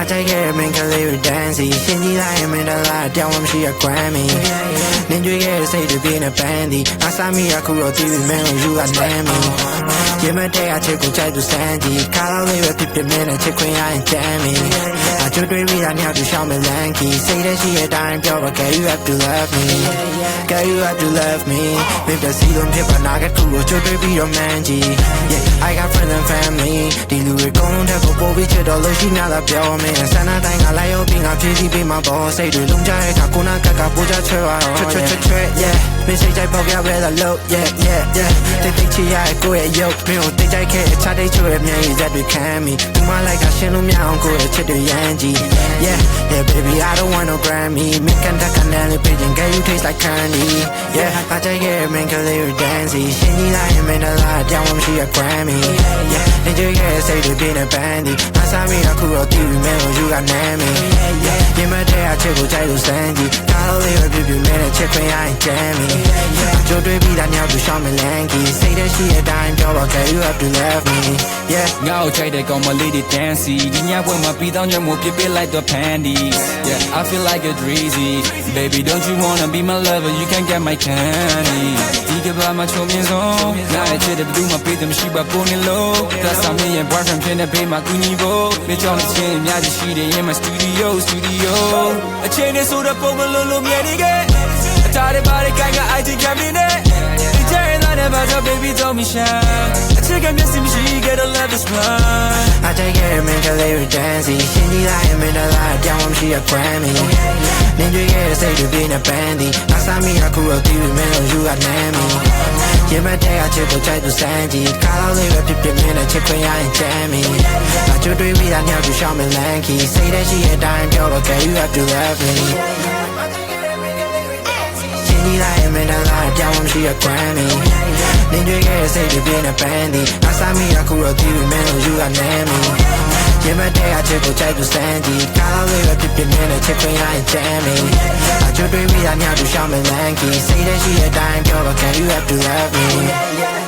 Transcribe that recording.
I take care of me cause they were dancing ရှင်းကြီးလိုက်ရင်မင်းတလားတောင်းမှမရှိရ Grammy နင်ကြွေးခဲ့တဲ့စိတ်တွေပြင်းနေပန်းသည်အစားမိရခုတော့တီးပြီးမင်းကိုယူကနမ်းမီရင်မတဲ့အချစ်ကိုကြိုက်သူစမ်းကြည့်ခါလောက်လေးပဲဖြစ်ဖြစ်မင်းနဲ့ချစ်ခွင့်ရရင်ကြမ်းမီအကျွတ်တွေးပြီးတာညောက်သူရှောင်းမလန်းခီစိတ်ထဲရှိတဲ့အတိုင်းပြောပါ Girl you have to love me Girl you have to love me မင်းပြစီလုံးဖြစ်ပါနာကခုကိုကျွတ်တွေးပြီးတော့မှန်းကြည့် Yeah I got friends and family ဒီလူတွေကုန်လုံးတဲ့ကိုပို့ပြီးချစ်တော့လို့ရှိများလာပြောမင်းဆန္ဒတိုင်းကလိုက်ရောက်ပြီးငါဖြည့်ဆည်းပေးမှာပေါ့စိတ်တွေလုံးကြတဲ့အခါကိုနာကကပို့ချချွဲသွားတော့ချွဲ Yeah မင်းစိတ်ကြိုက်ပေါက်ပြပဲလားလို့ Yeah yeah yeah တိတ်ချရကိုရဲ့ရုပ်မင်းကိုတိတ်ကြိုက်ခဲ့ချတိတ်ချွဲမျက်ရည်သက်တွေခံမိဒီမှာလိုက်ကရှင်းလို့မရအောင်ကိုရဲ့ချစ်တွေရမ်းကြည့် Yeah yeah baby I don't want no Grammy မင်းကန်တက်ကန်နဲ့ပြေးရင် Girl you taste like candy Yeah I take care of me cause they were dancing ရှင်းကြီးလိုက်ရင်မင်းလားတောင်းမှမရှိရ Grammy Yeah နေကြရဲ့စိတ်တွေပြင်းနေပန်းသည်အစားမိတာခုတော့တီးပြီးမင်းကိုယူကနမ်းမီရင်မတဲ့အချစ်ကိုကြိုက်လို့စမ်းကြည့်ခါလို့လေးပဲပြပြမင်းနဲ့ချစ်ခွင့်ရရင်ကြမ်းမီကြိုးတွေးပြီးတာညောက်သူရှောင်းမလန်းခီစိတ်ထဲရှိတဲ့အတိုင်းပြောပါ Girl you have to love me Yeah ငါ့ကိုကြိုက်တဲ့ကောင်မလေးတွေ dance ဒီညပွဲမှာပြီးတော့ညမို့ပြပြလိုက်တော့ panties Yeah I feel like a dreezy Baby don't you wanna be my lover you can get my candy ဒီကဘာမှချုံမြင်ဆုံးငါရဲ့ချစ်တဲ့ဘသူမှပေးတယ်မရှိပါပုံနေလို့ That's how me and boyfriend ဖြစ်နေပေးမှာကူညီဖို့မကြောက်နေချင်းအများကြီးရှိတယ် in my studio အချိန်နဲ့ဆိုတော့ပုံမလို့လို့မြင်နေခဲ့အတားတွေပါတဲ့ကိုင်းက IG ကမင်းနဲ့ဒီကျရင်လာတဲ့ဘာကြောင့် baby don't me shine အချစ်ကမျက်စိမရှိ get a love is blind I take care of me cause they were dancing ရှင်းကြီးလိုက်ရင်မင်းလားတောင်းမှမရှိရ Grammy နင်ကြွေးခဲ့တဲ့စိတ်တွေပြင်းနေပန်းသည်အစားမိရခုတော့တီးပြီးမင်းကိုယူကနမ်းမီရင်မတဲ့အချစ်ကိုကြိုက်သူစမ်းကြည့်ခါလောက်လေးပဲဖြစ်ဖြစ်မင်းနဲ့ချစ်ခွင့်ရရင်ကြမ်းမီအကျွတ်တွေးပြီးတာညောက်သူရှောင်းမလန်းခီစိတ်ထဲရှိတဲ့အတိုင်းပြောပါ Girl you have to love meရှင်းကြီးလိုက်ရင်မင်းလားတောင်းမှမရှိရ Grammy နင်ကြွေးခဲ့တဲ့စိတ်တွေပြင်းနေပန်းသည်အစားမိရခုတော့တီးပြီးမင်းကိုယူကနမ်းမီရင်မတဲ့အချစ်ကိုကြိုက်သူစမ်းကြည့်ခါလောက်လေးပဲဖြစ်ဖြစ်မင်းနဲ့ချစ်ခွင့်ရရင်ကြမ်းမီအကျွတ်တွေးပြီးတာညောက်သူရှောင်းမလန်းခီစိတ်ထဲရှိတဲ့အတိုင်းပြောပါ Girl you have to love me